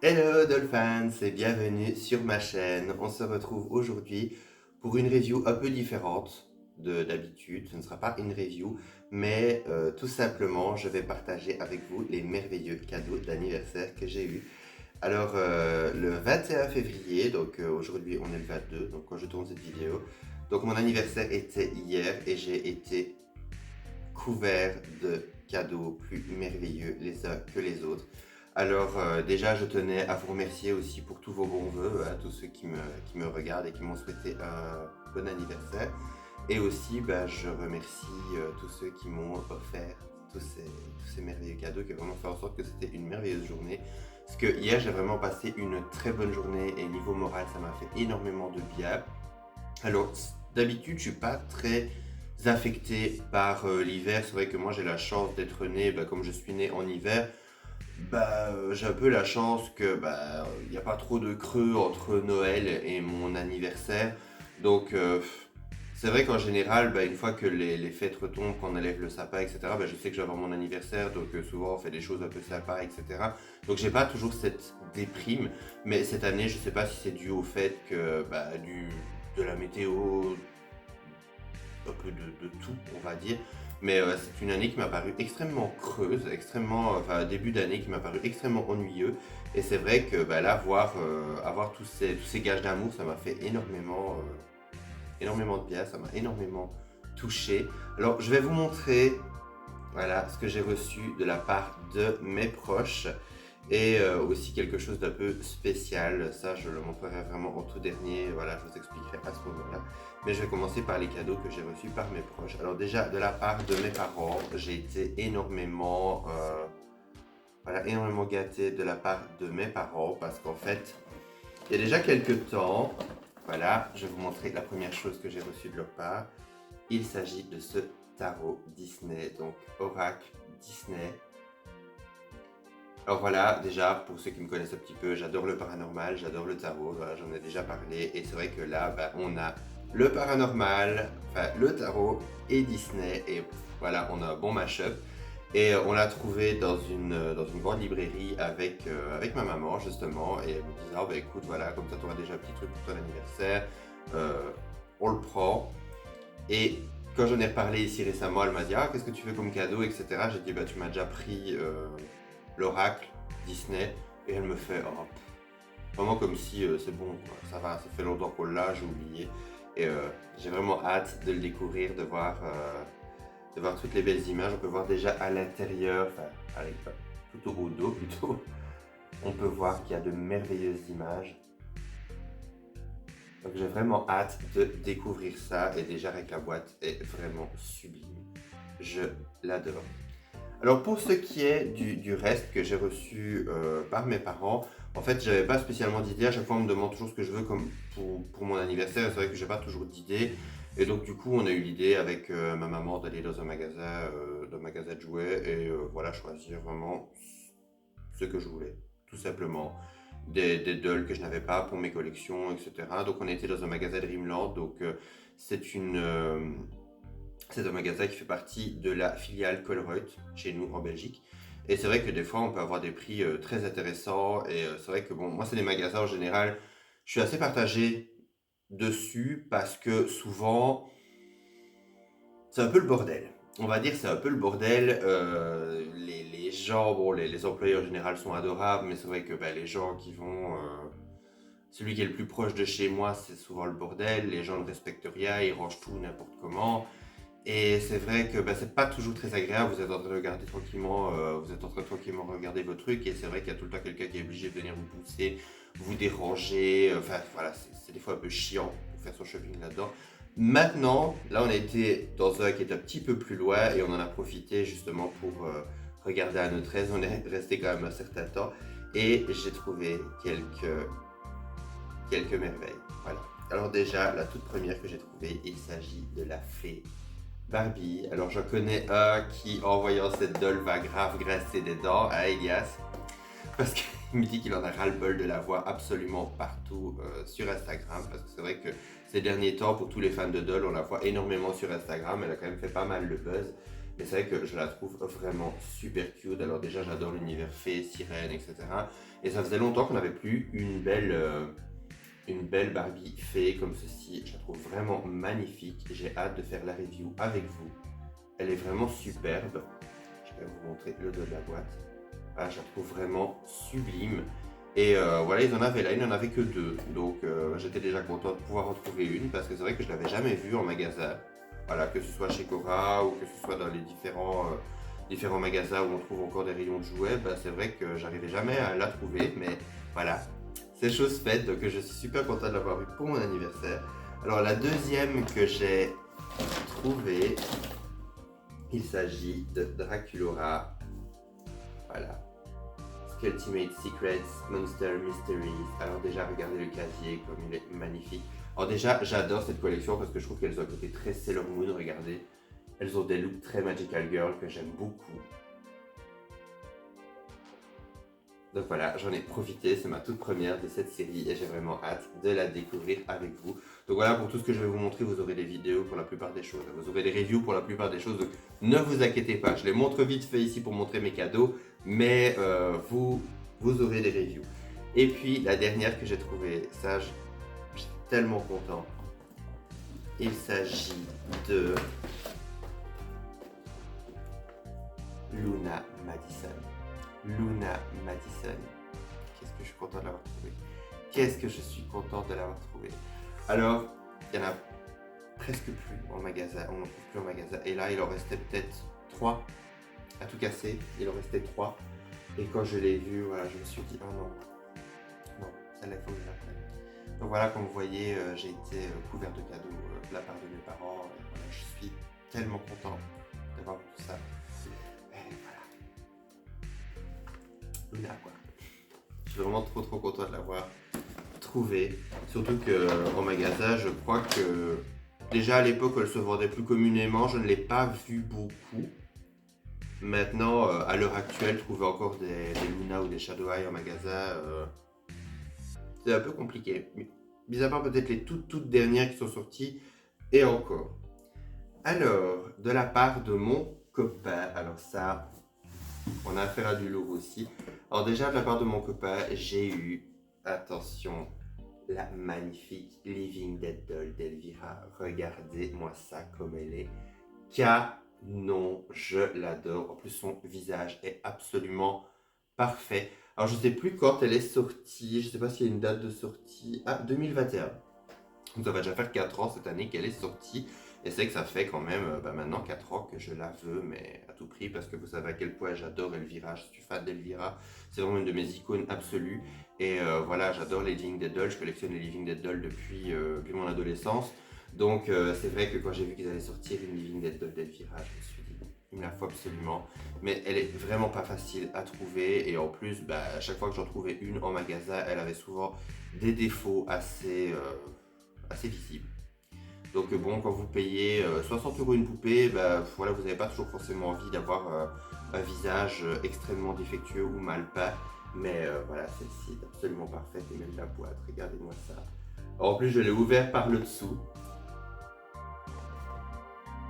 Hello Dolphins et bienvenue sur ma chaîne. On se retrouve aujourd'hui pour une review un peu différente de d'habitude. Ce ne sera pas une review, mais tout simplement je vais partager avec vous les merveilleux cadeaux d'anniversaire que j'ai eus. Alors le 21 février, donc aujourd'hui on est le 22, donc quand je tourne cette vidéo, donc mon anniversaire était hier et j'ai été couvert de cadeaux plus merveilleux les uns que les autres. Alors déjà, je tenais à vous remercier aussi pour tous vos bons voeux, à tous ceux qui me regardent et qui m'ont souhaité un bon anniversaire. Et aussi, je remercie tous ceux qui m'ont offert tous ces merveilleux cadeaux, qui ont vraiment fait en sorte que c'était une merveilleuse journée. Parce que hier, j'ai vraiment passé une très bonne journée et niveau moral, ça m'a fait énormément de bien. Alors, d'habitude, je suis pas très affecté par l'hiver. C'est vrai que moi, j'ai la chance d'être né, comme je suis né en hiver. J'ai un peu la chance que il n'y a pas trop de creux entre Noël et mon anniversaire. Donc, c'est vrai qu'en général, une fois que les fêtes retombent, qu'on enlève le sapin, etc., je sais que je vais avoir mon anniversaire. Donc, souvent, on fait des choses un peu sympas, etc. Donc, j'ai pas toujours cette déprime. Mais cette année, je sais pas si c'est dû au fait que, de la météo, un peu de tout, on va dire. Mais c'est une année qui m'a paru extrêmement creuse, enfin début d'année qui m'a paru extrêmement ennuyeux. Et c'est vrai que là, avoir tous ces gages d'amour, ça m'a fait énormément de bien, ça m'a énormément touché. Alors je vais vous montrer voilà ce que j'ai reçu de la part de mes proches et aussi quelque chose d'un peu spécial. Ça, je le montrerai vraiment en tout dernier. Voilà, je vous expliquerai à ce moment-là. Mais je vais commencer par les cadeaux que j'ai reçus par mes proches. Alors déjà, de la part de mes parents, j'ai été énormément gâté de la part de mes parents parce qu'en fait, il y a déjà quelques temps, voilà, je vais vous montrer la première chose que j'ai reçue de leur part. Il s'agit de ce tarot Disney, donc Oracle Disney. Alors voilà, déjà, pour ceux qui me connaissent un petit peu, j'adore le paranormal, j'adore le tarot, voilà, j'en ai déjà parlé. Et c'est vrai que là, on a le paranormal, enfin le tarot et Disney. Et voilà, on a un bon mash-up. Et on l'a trouvé dans une grande librairie avec ma maman, justement. Et elle me disait, ah, écoute, voilà, comme ça, tu auras déjà un petit truc pour ton anniversaire. Euh, on le prend. Et quand j'en ai reparlé ici récemment, elle m'a dit, ah, qu'est-ce que tu veux comme cadeau, etc. J'ai dit, tu m'as déjà pris l'oracle Disney. Et elle me fait, oh, vraiment comme si c'est bon, quoi. Ça va, ça fait longtemps qu'on l'a, j'ai oublié. Et j'ai vraiment hâte de le découvrir, de voir toutes les belles images. On peut voir déjà à l'intérieur, tout au dos plutôt, on peut voir qu'il y a de merveilleuses images. Donc j'ai vraiment hâte de découvrir ça et déjà avec la boîte est vraiment sublime. Je l'adore. Alors pour ce qui est du reste que j'ai reçu par mes parents, en fait j'avais pas spécialement d'idée. À chaque fois on me demande toujours ce que je veux comme pour mon anniversaire. C'est vrai que j'ai pas toujours d'idée. Et donc du coup on a eu l'idée avec ma maman d'aller dans un magasin de jouets et voilà choisir vraiment ce que je voulais, tout simplement. Des dolls que je n'avais pas pour mes collections, etc. Donc on était dans un magasin Dreamland, donc c'est une, c'est un magasin qui fait partie de la filiale Colruyt chez nous en Belgique. Et c'est vrai que des fois on peut avoir des prix très intéressants et c'est vrai que bon, moi c'est des magasins en général, je suis assez partagé dessus parce que souvent c'est un peu le bordel. On va dire c'est un peu le bordel. Les gens, bon, les employés en général sont adorables, mais c'est vrai que les gens qui vont. Celui qui est le plus proche de chez moi, c'est souvent le bordel. Les gens ne respectent rien, ils rangent tout n'importe comment. Et c'est vrai que c'est pas toujours très agréable. Vous êtes en train de regarder tranquillement, vous êtes en train de tranquillement regarder vos trucs, et c'est vrai qu'il y a tout le temps quelqu'un qui est obligé de venir vous pousser, vous déranger. Enfin voilà, c'est des fois un peu chiant pour faire son shopping là-dedans. Maintenant, là, on a été dans un qui est un petit peu plus loin et on en a profité justement pour regarder à notre aise. On est resté quand même un certain temps et j'ai trouvé quelques merveilles. Voilà. Alors déjà, la toute première que j'ai trouvée, il s'agit de la fée Barbie. Alors j'en connais un qui, en voyant cette doll, va grave grincer des dents à Elias. Parce qu'il me dit qu'il en a ras-le-bol de la voir absolument partout sur Instagram. Parce que c'est vrai que ces derniers temps, pour tous les fans de doll, on la voit énormément sur Instagram. Elle a quand même fait pas mal de buzz. Mais c'est vrai que je la trouve vraiment super cute. Alors déjà, j'adore l'univers fée, sirène, etc. Et ça faisait longtemps qu'on n'avait plus une belle Barbie fée comme ceci. Je la trouve vraiment magnifique. J'ai hâte de faire la review avec vous. Elle est vraiment superbe. Je vais vous montrer le dos de la boîte. Voilà, je la trouve vraiment sublime. Et voilà, ils en avaient là, il n'en avait que deux. Donc j'étais déjà content de pouvoir en trouver une parce que c'est vrai que je ne l'avais jamais vue en magasin. Voilà, que ce soit chez Cora ou que ce soit dans les différents magasins où on trouve encore des rayons de jouets, bah, c'est vrai que j'arrivais jamais à la trouver. Mais voilà, c'est chose faite. Donc je suis super content de l'avoir vue pour mon anniversaire. Alors la deuxième que j'ai trouvée, il s'agit de Draculaura. Voilà. Ultimate Secrets, Monster Mysteries. Alors déjà, regardez le casier comme il est magnifique. Alors déjà, j'adore cette collection parce que je trouve qu'elles ont un côté très Sailor Moon, regardez. Elles ont des looks très Magical Girl que j'aime beaucoup. Donc voilà, j'en ai profité, c'est ma toute première de cette série et j'ai vraiment hâte de la découvrir avec vous. Donc voilà, pour tout ce que je vais vous montrer, vous aurez des vidéos pour la plupart des choses, vous aurez des reviews pour la plupart des choses, donc ne vous inquiétez pas, je les montre vite fait ici pour montrer mes cadeaux, mais vous aurez des reviews. Et puis la dernière que j'ai trouvée, ça je suis tellement content, il s'agit de Luna Madison. Luna Madison. Qu'est-ce que je suis content de l'avoir trouvé. Qu'est-ce que je suis content de l'avoir trouvé. Alors, il n'y en a presque plus en magasin. On n'en trouve plus en magasin. Et là, il en restait peut-être 3 à tout casser. Il en restait 3. Et quand je l'ai vu, voilà, je me suis dit, oh non, non, celle-là, il faut que je la prenne. Donc voilà, comme vous voyez, j'ai été couvert de cadeaux de la part de mes parents. Et voilà, je suis tellement content d'avoir tout ça. Et voilà. Luna, quoi. Je suis vraiment trop content de l'avoir trouvé. Surtout qu'en magasin, je crois que déjà à l'époque, elle se vendait plus communément. Je ne l'ai pas vue beaucoup. Maintenant, à l'heure actuelle, trouver encore des Luna ou des Shadow Eye en magasin, c'est un peu compliqué. Mis à part peut-être les toutes dernières qui sont sorties, et encore. Alors, de la part de mon copain, alors ça, on a affaire à du lourd aussi. Alors déjà, de la part de mon copain, j'ai eu, attention, la magnifique Living Dead Doll d'Elvira. Regardez-moi ça comme elle est. Canon, je l'adore. En plus, son visage est absolument parfait. Alors, je ne sais plus quand elle est sortie. Je ne sais pas s'il y a une date de sortie. Ah, 2021. Donc, ça va déjà faire 4 ans cette année qu'elle est sortie. Et c'est que ça fait quand même maintenant 4 ans que je la veux, mais à tout prix, parce que vous savez à quel point j'adore Elvira, je suis fan d'Elvira, c'est vraiment une de mes icônes absolues. Et voilà, j'adore les Living Dead Dolls, je collectionne les Living Dead Dolls depuis mon adolescence. Donc c'est vrai que quand j'ai vu qu'ils allaient sortir une Living Dead Doll d'Elvira, je me suis dit, il me la faut absolument. Mais elle est vraiment pas facile à trouver, et en plus, à chaque fois que j'en trouvais une en magasin, elle avait souvent des défauts assez visibles. Donc bon, quand vous payez 60 € une poupée, voilà, vous n'avez pas toujours forcément envie d'avoir un visage extrêmement défectueux ou mal peint. Mais voilà, celle-ci est absolument parfaite et même la boîte, regardez-moi ça. En plus, je l'ai ouvert par le dessous.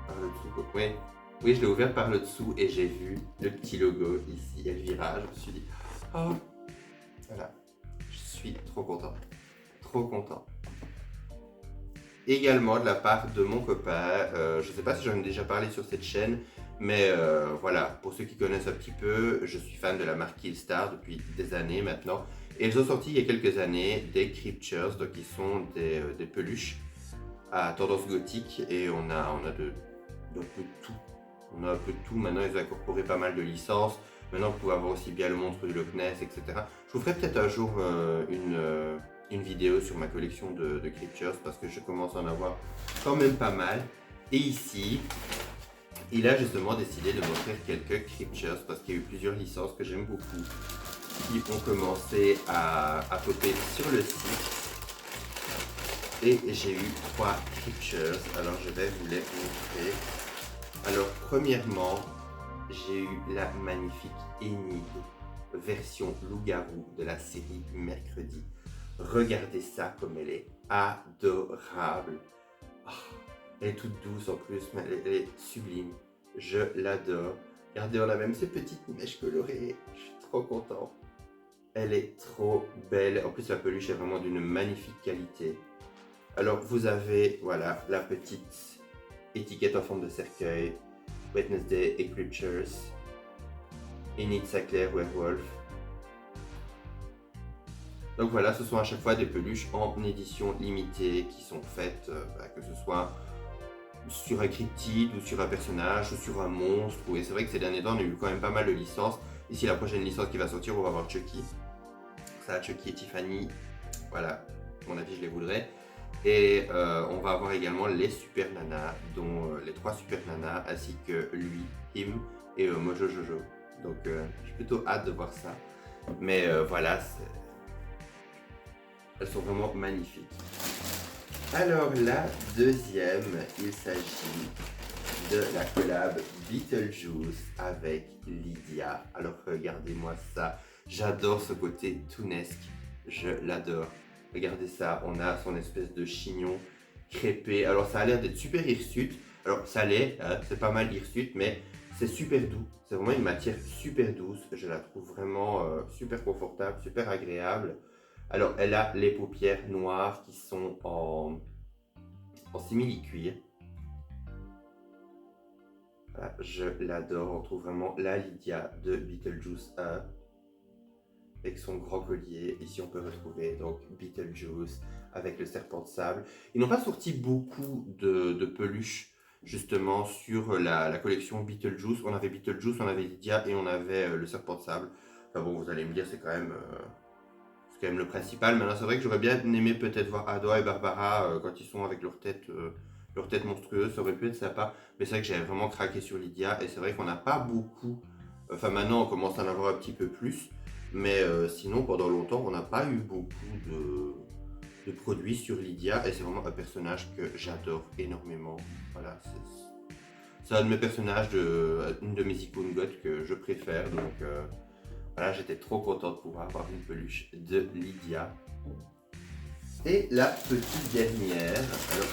Par le dessous, oui. Oui, je l'ai ouvert par le dessous et j'ai vu le petit logo ici, Elvira. Je me suis dit, oh, voilà, je suis trop content. Trop content. Également de la part de mon copain, je ne sais pas si j'en ai déjà parlé sur cette chaîne, mais voilà, pour ceux qui connaissent un petit peu, je suis fan de la marque Killstar depuis des années maintenant. Et ils ont sorti il y a quelques années des Creatures, donc qui sont des peluches à tendance gothique, et on a un peu de tout. On a un peu de tout, maintenant ils ont incorporé pas mal de licences, maintenant vous pouvez avoir aussi bien le monstre du Loch Ness, etc. Je vous ferai peut-être un jour une vidéo sur ma collection de Creatures parce que je commence à en avoir quand même pas mal. Et ici, il a justement décidé de m'offrir quelques Creatures parce qu'il y a eu plusieurs licences que j'aime beaucoup qui ont commencé à popper sur le site. Et j'ai eu 3 Creatures, alors je vais vous les montrer. Alors premièrement, j'ai eu la magnifique Enid version loup-garou de la série Mercredi. Regardez ça comme elle est adorable. Oh, elle est toute douce en plus, mais elle est sublime. Je l'adore. Regardez, on a même ces petites mèches colorées. Je suis trop content. Elle est trop belle. En plus, la peluche est vraiment d'une magnifique qualité. Alors, vous avez, voilà, la petite étiquette en forme de cercueil. Wednesday et Creatures. Enid Sackler Werewolf. Donc voilà, ce sont à chaque fois des peluches en édition limitée qui sont faites, que ce soit sur un cryptide ou sur un personnage ou sur un monstre. Et c'est vrai que ces derniers temps, on a eu quand même pas mal de licences. Ici, la prochaine licence qui va sortir, on va avoir Chucky. Ça, Chucky et Tiffany, voilà, à mon avis, je les voudrais. Et on va avoir également les Super Nanas, dont les 3 Super Nanas, ainsi que lui, Him et Mojo Jojo. Donc j'ai plutôt hâte de voir ça. Mais voilà, elles sont vraiment magnifiques. Alors la deuxième, il s'agit de la collab Beetlejuice avec Lydia. Alors regardez-moi ça, j'adore ce côté toonesque, je l'adore. Regardez ça, on a son espèce de chignon crêpé. Alors ça a l'air d'être super hirsute. Alors ça l'est, hein, c'est pas mal hirsute, mais c'est super doux. C'est vraiment une matière super douce. Je la trouve vraiment super confortable, super agréable. Alors elle a les paupières noires qui sont en simili-cuir. Voilà, je l'adore. On trouve vraiment la Lydia de Beetlejuice 1 avec son grand collier. Ici, on peut retrouver donc Beetlejuice avec le serpent de sable. Ils n'ont pas sorti beaucoup de peluches justement sur la collection Beetlejuice. On avait Beetlejuice, on avait Lydia et on avait le serpent de sable. Enfin bon, vous allez me dire, c'est quand même le principal. Maintenant, c'est vrai que j'aurais bien aimé peut-être voir Adoa et Barbara quand ils sont avec leur tête monstrueuse. Ça aurait pu être sympa. Mais c'est vrai que j'avais vraiment craqué sur Lydia. Et c'est vrai qu'on n'a pas beaucoup. Enfin, maintenant, on commence à en avoir un petit peu plus. Mais sinon, pendant longtemps, on n'a pas eu beaucoup de produits sur Lydia. Et c'est vraiment un personnage que j'adore énormément. Voilà, c'est un de mes personnages, une de mes icônes goth que je préfère. Donc voilà, j'étais trop content de pouvoir avoir une peluche de Lydia. Et la petite dernière, alors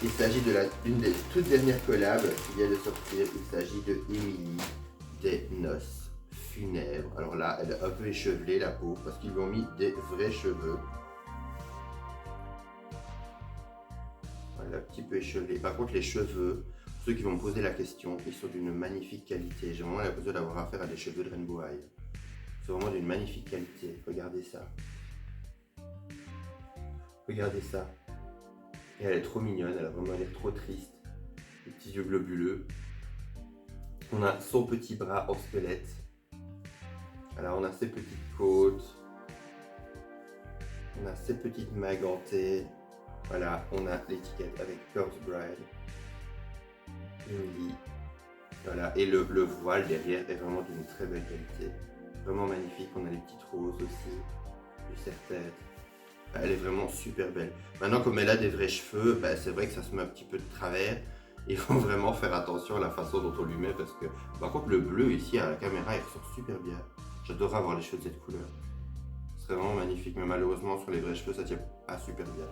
il s'agit d'une des toutes dernières collabs qui vient de sortir. Il s'agit de Emily des Noces Funèbres. Alors là, elle est un peu échevelée la peau parce qu'ils lui ont mis des vrais cheveux. Voilà, un petit peu échevelé. Par contre, les cheveux, pour ceux qui vont me poser la question, ils sont d'une magnifique qualité. J'ai vraiment l'impression d'avoir affaire à des cheveux de Rainbow High. C'est vraiment d'une magnifique qualité. Regardez ça. Regardez ça. Et elle est trop mignonne, elle a vraiment l'air trop triste. Les petits yeux globuleux. On a son petit bras en squelette. Alors on a ses petites côtes. On a ses petites mains gantées. Voilà, on a l'étiquette avec Pearl's Bride. Emily. Voilà, et le voile derrière est vraiment d'une très belle qualité. Vraiment magnifique, on a les petites roses aussi, du serre-tête. Elle est vraiment super belle. Maintenant, comme elle a des vrais cheveux, c'est vrai que ça se met un petit peu de travers. Il faut vraiment faire attention à la façon dont on lui met parce que, par contre, le bleu ici à la caméra, il ressort super bien. J'adorerais avoir les cheveux de cette couleur. Ce serait vraiment magnifique, mais malheureusement, sur les vrais cheveux, ça tient pas super bien.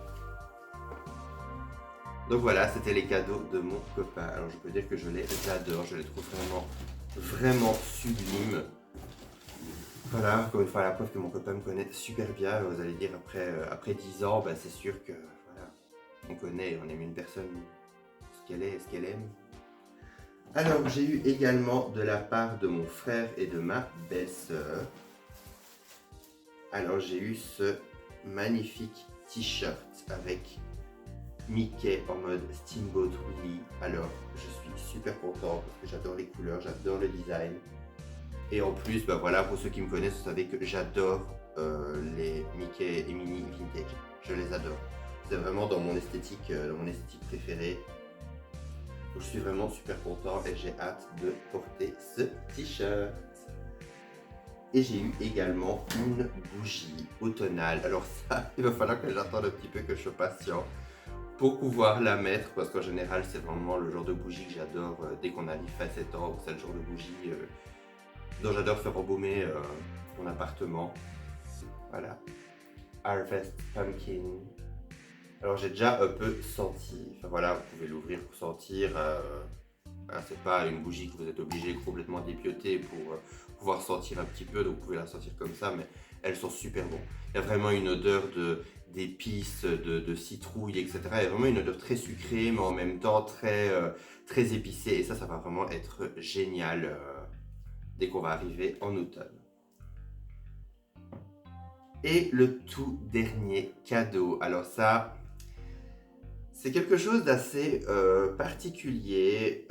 Donc voilà, c'était les cadeaux de mon copain. Alors je peux dire que je les adore, je les trouve vraiment, vraiment sublimes. Voilà, encore une fois, la preuve que mon copain me connaît super bien. Vous allez dire, après 10 ans, c'est sûr que voilà, on connaît, on aime une personne, ce qu'elle est et ce qu'elle aime. Alors, j'ai eu également de la part de mon frère et de ma belle-sœur. Alors, j'ai eu ce magnifique t-shirt avec Mickey en mode Steamboat Willie. Alors, je suis super content parce que j'adore les couleurs, j'adore le design. Et en plus, voilà, pour ceux qui me connaissent, vous savez que j'adore les Mickey et Minnie vintage. Je les adore. C'est vraiment dans mon esthétique préférée. Donc, je suis vraiment super content et j'ai hâte de porter ce t-shirt. Et j'ai eu également une bougie automnale. Alors ça, il va falloir que j'attende un petit peu, que je sois patient pour pouvoir la mettre, parce qu'en général, c'est vraiment le genre de bougie que j'adore dès qu'on arrive à 7 ans. C'est le genre de bougie dont j'adore faire embaumer mon appartement. Voilà. Harvest Pumpkin. Alors j'ai déjà un peu senti, enfin voilà, vous pouvez l'ouvrir pour sentir. Voilà, c'est pas une bougie que vous êtes obligé complètement d'épioter pour pouvoir sentir un petit peu, donc vous pouvez la sentir comme ça, mais elles sont super bonnes. Il y a vraiment une odeur d'épices, de citrouille, etc. Il y a vraiment une odeur très sucrée, mais en même temps très épicée, et ça va vraiment être génial dès qu'on va arriver en automne. Et le tout dernier cadeau, alors ça, c'est quelque chose d'assez particulier,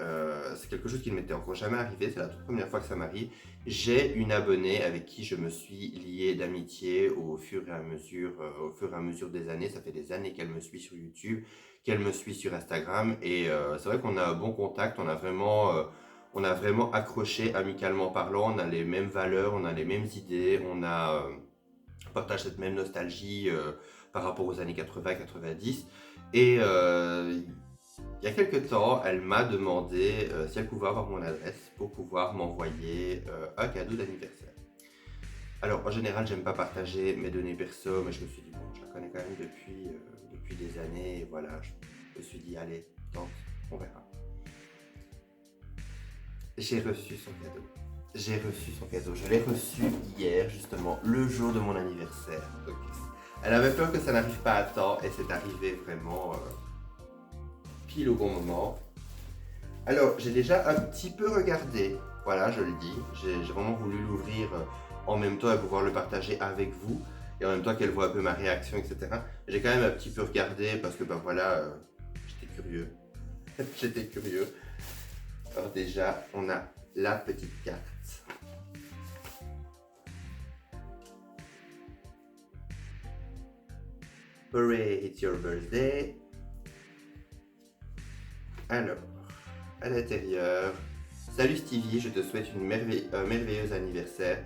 c'est quelque chose qui ne m'était encore jamais arrivé, c'est la toute première fois que ça m'arrive. J'ai une abonnée avec qui je me suis lié d'amitié au fur et à mesure des années. Ça fait des années qu'elle me suit sur YouTube, qu'elle me suit sur Instagram, et c'est vrai qu'on a un bon contact, on a vraiment accroché amicalement parlant, on a les mêmes valeurs, on a les mêmes idées, on partage cette même nostalgie par rapport aux années 80-90. Et il y a quelques temps, elle m'a demandé si elle pouvait avoir mon adresse pour pouvoir m'envoyer un cadeau d'anniversaire. Alors, en général, j'aime pas partager mes données perso, mais je me suis dit, bon, je la connais quand même depuis des années, et voilà, je me suis dit, allez, tente, on verra. J'ai reçu son cadeau. J'ai reçu son cadeau. Je l'ai reçu hier, justement, le jour de mon anniversaire. Donc, elle avait peur que ça n'arrive pas à temps, et c'est arrivé vraiment pile au bon moment. Alors, j'ai déjà un petit peu regardé, voilà, je le dis. J'ai vraiment voulu l'ouvrir en même temps et pouvoir le partager avec vous, et en même temps qu'elle voit un peu ma réaction, etc. J'ai quand même un petit peu regardé parce que, ben voilà, j'étais curieux. J'étais curieux. Alors déjà, on a la petite carte. Hooray, it's your birthday. Alors, à l'intérieur. Salut Stevie, je te souhaite un merveilleux anniversaire.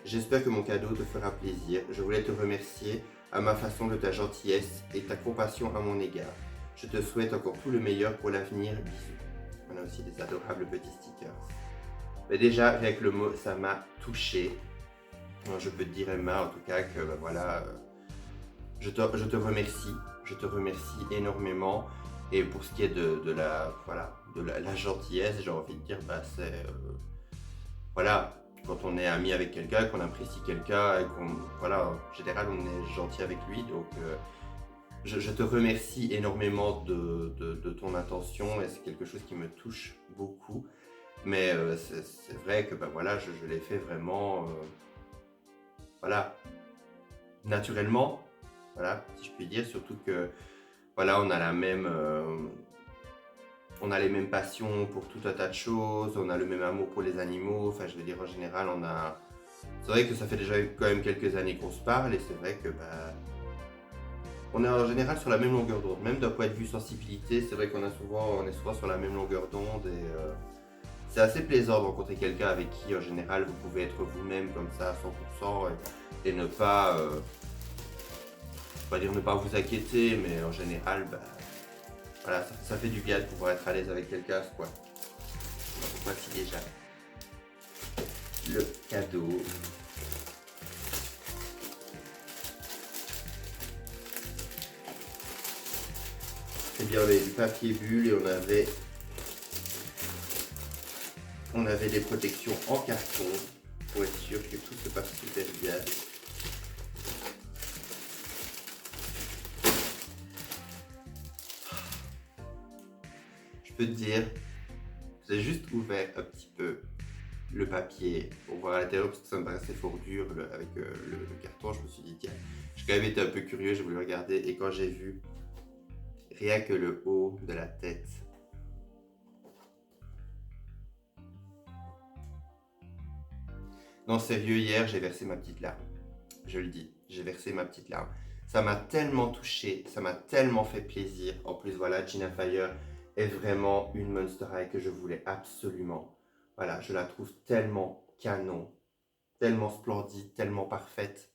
J'espère que mon cadeau te fera plaisir. Je voulais te remercier à ma façon de ta gentillesse et ta compassion à mon égard. Je te souhaite encore tout le meilleur pour l'avenir. Bisous. On a aussi des adorables petits stickers. Mais déjà, avec le mot, ça m'a touché. Alors, je peux te dire, Emma, en tout cas, que ben voilà, je te remercie. Je te remercie énormément. Et pour ce qui est de la gentillesse, j'ai envie de dire, bah, c'est voilà, quand on est ami avec quelqu'un, qu'on apprécie quelqu'un, et voilà, en général, on est gentil avec lui. Donc, je te remercie énormément de ton attention, et c'est quelque chose qui me touche beaucoup. Mais c'est vrai que ben voilà, je l'ai fait vraiment, voilà, naturellement, voilà, si je puis dire. Surtout que voilà, on a les mêmes passions pour tout un tas de choses, on a le même amour pour les animaux. Enfin, je veux dire, en général, c'est vrai que ça fait déjà quand même quelques années qu'on se parle, et c'est vrai que bah, on est en général sur la même longueur d'onde. Même d'un point de vue sensibilité, c'est vrai on est souvent sur la même longueur d'onde, et c'est assez plaisant de rencontrer quelqu'un avec qui, en général, vous pouvez être vous-même comme ça à 100%, et ne pas, dire ne pas vous inquiéter, mais en général, bah, voilà, ça fait du bien de pouvoir être à l'aise avec quelqu'un à ce point. Donc, voici déjà le cadeau. Eh bien, on avait du papier bulle, et on avait des protections en carton pour être sûr que tout se passe super bien. Je peux te dire, j'ai juste ouvert un petit peu le papier pour voir à l'intérieur, parce que ça me paraissait fort dur avec le carton. Je me suis dit, tiens, j'ai quand même été un peu curieux, j'ai voulu regarder, et quand j'ai vu rien que le haut de la tête, non, sérieux, hier, j'ai versé ma petite larme. Je le dis, j'ai versé ma petite larme. Ça m'a tellement touché, ça m'a tellement fait plaisir. En plus, voilà, Gina Fire est vraiment une Monster High que je voulais absolument. Voilà, je la trouve tellement canon, tellement splendide, tellement parfaite.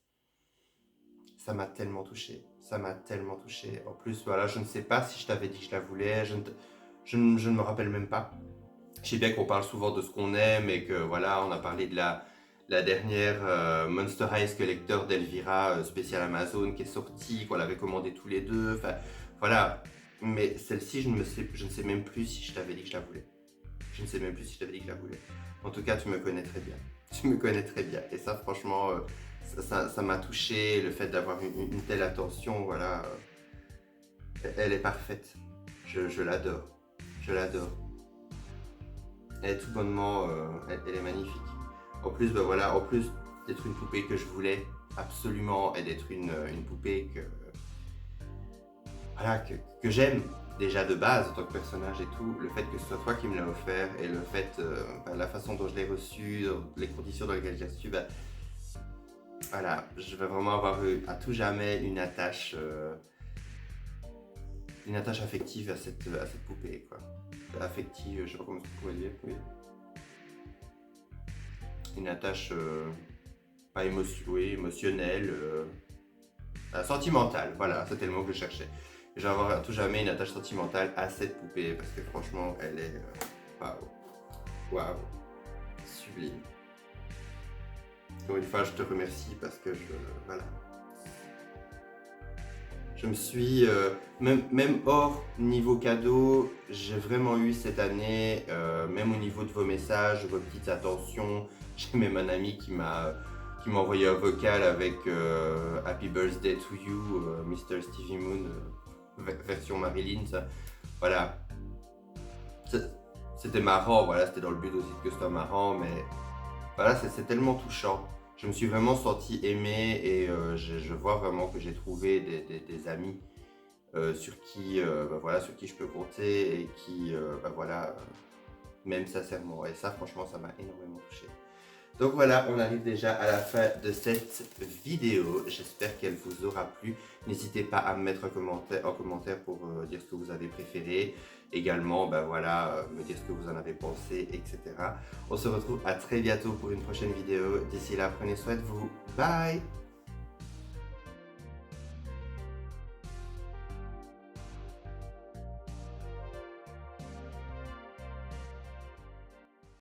Ça m'a tellement touché, ça m'a tellement touché. En plus, voilà, je ne sais pas si je t'avais dit que je la voulais, je ne me rappelle même pas. Je sais bien qu'on parle souvent de ce qu'on aime, et que voilà, on a parlé de la dernière Monster High Collector d'Elvira spécial Amazon qui est sortie, qu'on l'avait commandé tous les deux. Enfin, voilà. Mais celle-ci, je ne sais même plus si je t'avais dit que je la voulais. Je ne sais même plus si je t'avais dit que je la voulais. En tout cas, tu me connais très bien. Tu me connais très bien. Et ça, franchement, ça m'a touché, le fait d'avoir une telle attention, voilà. Elle est parfaite. Je l'adore. Je l'adore. Elle est tout bonnement, elle est magnifique. En plus, bah voilà, en plus d'être une poupée que je voulais absolument et d'être une poupée voilà, que j'aime déjà de base en tant que personnage et tout, le fait que ce soit toi qui me l'as offert et le fait, la façon dont je l'ai reçu, les conditions dans lesquelles je l'ai reçu, bah, voilà, je vais vraiment avoir eu à tout jamais une attache affective à cette poupée, quoi. Affective, je sais pas comment on pourrait dire, oui. Une attache, pas émotionnelle, sentimentale, voilà, c'était le mot que je cherchais. Je vais avoir à tout jamais une attache sentimentale à cette poupée parce que franchement, elle est waouh, waouh, sublime. Encore une fois, je te remercie parce que voilà, je me suis, même hors niveau cadeau, j'ai vraiment eu cette année, même au niveau de vos messages, vos petites attentions. J'ai même un ami qui m'a envoyé un vocal avec Happy Birthday to You, Mr. Stevie Moon, version Marilyn. Ça. Voilà, c'était marrant, voilà, c'était dans le but aussi que ce soit marrant, mais voilà, c'est tellement touchant. Je me suis vraiment senti aimé et je vois vraiment que j'ai trouvé des amis sur qui, voilà, sur qui je peux compter et qui, voilà, m'aiment sincèrement. Et ça, franchement, ça m'a énormément touché. Donc voilà, on arrive déjà à la fin de cette vidéo. J'espère qu'elle vous aura plu. N'hésitez pas à me mettre en commentaire pour dire ce que vous avez préféré. Également, voilà, me dire ce que vous en avez pensé, etc. On se retrouve à très bientôt pour une prochaine vidéo. D'ici là, prenez soin de vous. Bye!